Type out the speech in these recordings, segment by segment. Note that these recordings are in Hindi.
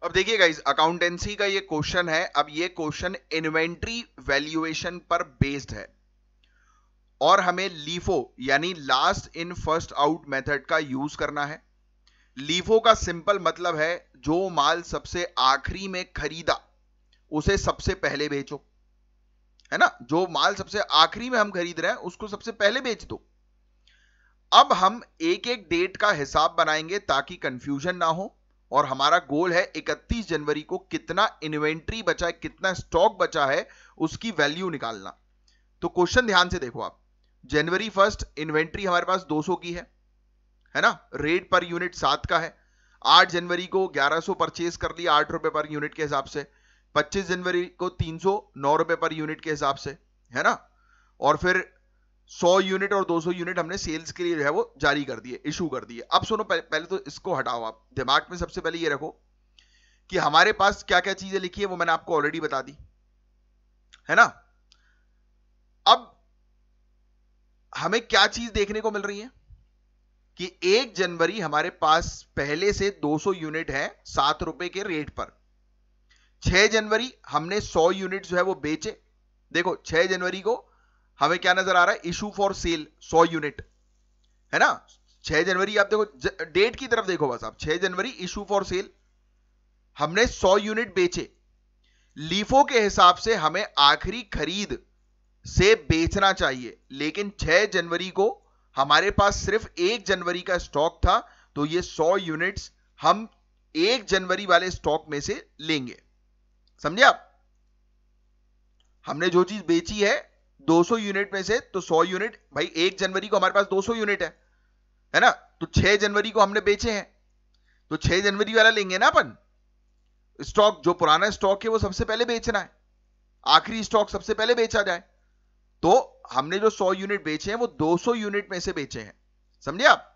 अब देखिए गाइस, अकाउंटेंसी का ये क्वेश्चन है। अब ये क्वेश्चन इन्वेंट्री वैल्यूएशन पर बेस्ड है और हमें लीफो यानी last in first out method का यूज करना है। लीफो का सिंपल मतलब है जो माल सबसे आखिरी में खरीदा उसे सबसे पहले बेचो, है ना। जो माल सबसे आखिरी में हम खरीद रहे हैं उसको सबसे पहले बेच दो। अब हम एक एक डेट का हिसाब बनाएंगे ताकि कंफ्यूजन ना हो, और हमारा गोल है 31 जनवरी को कितना इन्वेंट्री बचा है, कितना स्टॉक बचा है, उसकी वैल्यू निकालना। तो क्वेश्चन ध्यान से देखो आप। जनवरी 1 इन्वेंट्री हमारे पास 200 की है ना। रेट पर यूनिट 7 का है। 8 जनवरी को 1100 परचेज कर लिया 8 रुपए पर यूनिट के हिसाब से। 25 जनवरी को 309 रुपए पर यूनिट के हिसाब से, है ना। और फिर 100 यूनिट और 200 यूनिट हमने सेल्स के लिए जो है वो जारी कर दिए, इशू कर दिए। अब सुनो, पहले तो इसको हटाओ, आप दिमाग में सबसे पहले ये रखो कि हमारे पास क्या क्या चीजें लिखी है वो मैंने आपको ऑलरेडी बता दी, है ना। अब हमें क्या चीज देखने को मिल रही है कि 1 जनवरी हमारे पास पहले से 200 यूनिट है 7 रुपए के रेट पर। 6 जनवरी हमने 100 यूनिट जो है वो बेचे। देखो 6 जनवरी को हमें क्या नजर आ रहा है, इशू फॉर सेल 100 यूनिट, है ना। 6 जनवरी आप देखो, डेट की तरफ देखो बस आप। 6 जनवरी इशू फॉर सेल, हमने 100 यूनिट बेचे। लीफो के हिसाब से हमें आखिरी खरीद से बेचना चाहिए, लेकिन 6 जनवरी को हमारे पास सिर्फ 1 जनवरी का स्टॉक था, तो ये 100 यूनिट्स हम 1 जनवरी वाले स्टॉक में से लेंगे। समझे आप? हमने जो चीज बेची है 200 यूनिट में से, तो 100 यूनिट, भाई 1 जनवरी को हमारे पास 200 यूनिट है ना। तो 6 जनवरी को हमने बेचे हैं, तो 6 जनवरी वाला लेंगे ना अपन। स्टॉक जो पुराना स्टॉक है वो सबसे पहले बेचना है, आखिरी स्टॉक सबसे पहले बेचा जाए। तो हमने जो 100 यूनिट बेचे हैं वो 200 यूनिट में से बेचे हैं, समझे आप।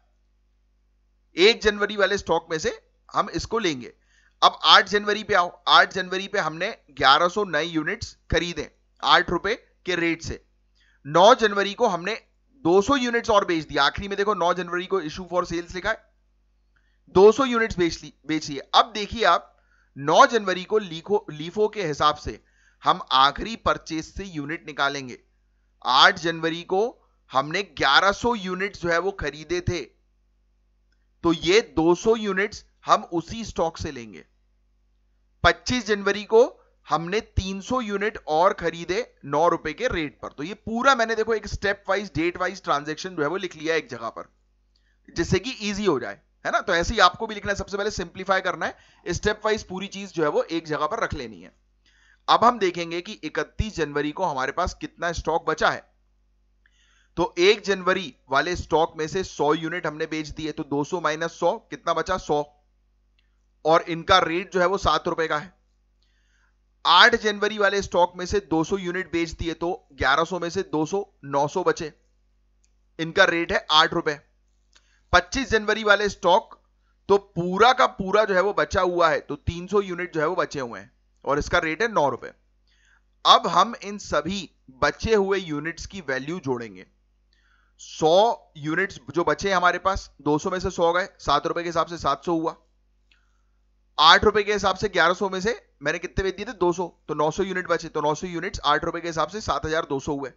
1 जनवरी वाले स्टॉक में से हम इसको लेंगे। अब 8 जनवरी पे आओ। 8 जनवरी पे हमने 1100 नए यूनिट्स खरीदे 8 रुपए के रेट से। 9 जनवरी को हमने 200 यूनिट्स और बेच दिया। आखिरी में देखो 9 जनवरी को इशू फॉर सेल्स लिखा है, 200 यूनिट्स बेच लिए। अब देखिए आप, 9 जनवरी को लीफो के हिसाब से हम आखिरी परचेज से यूनिट निकालेंगे। 8 जनवरी को हमने 1100 यूनिट्स जो है वो खरीदे थे, तो ये 200 यूनिट्स हम उसी स्टॉक से लेंगे। 25 जनवरी को हमने 300 यूनिट और खरीदे 9 रुपए के रेट पर। तो ये पूरा मैंने देखो एक step wise date wise transaction जो है वो लिख लिया एक जगह पर, जिससे कि इजी हो जाए, है ना। तो ऐसे ही आपको भी लिखना है, सबसे पहले सिंप्लीफाई करना है, स्टेप वाइज पूरी चीज जो है वो एक जगह पर रख लेनी है। अब हम देखेंगे कि 31 जनवरी को हमारे पास कितना स्टॉक बचा है। तो 1 जनवरी वाले स्टॉक में से 100 यूनिट हमने बेच दिए, तो 200 माइनस 100 कितना बचा, 100, और इनका रेट जो है वो 7 रुपए का है। 8 जनवरी वाले स्टॉक में से 200 यूनिट बेच दिए, तो 1100 में से 200 900 बचे, इनका रेट है 8 रुपए। 25 जनवरी वाले स्टॉक, तो पूरा का पूरा जो है वो बचा हुआ है, तो 300 यूनिट जो है वो बचे हुए हैं और इसका रेट है 9 रुपए। अब हम इन सभी बचे हुए यूनिट्स की वैल्यू जोड़ेंगे। 100 यूनिट्स जो बचे हमारे पास, 200 में से 100 गए, 7 रुपए के हिसाब से 700 हुआ। 8 रुपए के हिसाब से 1100 में से मैंने कितने बेच दिए थे, 200, तो 900 यूनिट बचे, तो 900 यूनिट्स 8 रुपए के हिसाब से 7200 हुए।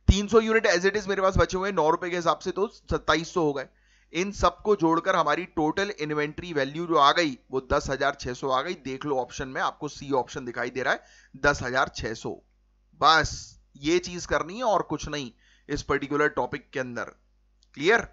300 यूनिट एज इट इज मेरे पास बचे हुए 9 रुपए के हिसाब से, तो 2700 हो गए। इन सबको जोड़कर हमारी टोटल इन्वेंट्री वैल्यू जो आ गई वो 10,600 आ गई। देख लो ऑप्शन में आपको सी ऑप्शन दिखाई दे रहा है, 10,600। बस ये चीज करनी है और कुछ नहीं इस पर्टिकुलर टॉपिक के अंदर। क्लियर?